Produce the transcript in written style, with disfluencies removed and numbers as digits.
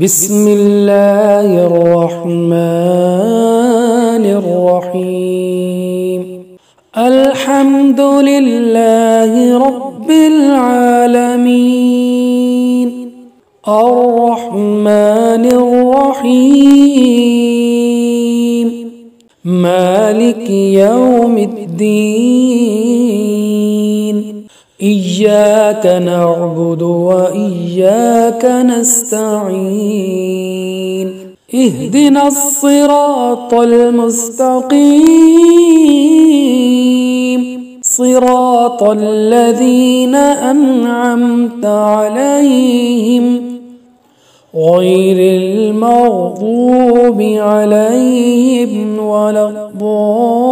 بسم الله الرحمن الرحيم. الحمد لله رب العالمين الرحمن الرحيم مالك يوم الدين. إياك نعبد وإياك نستعين. اهدنا الصراط المستقيم صراط الذين أنعمت عليهم غير المغضوب عليهم ولا الضالين.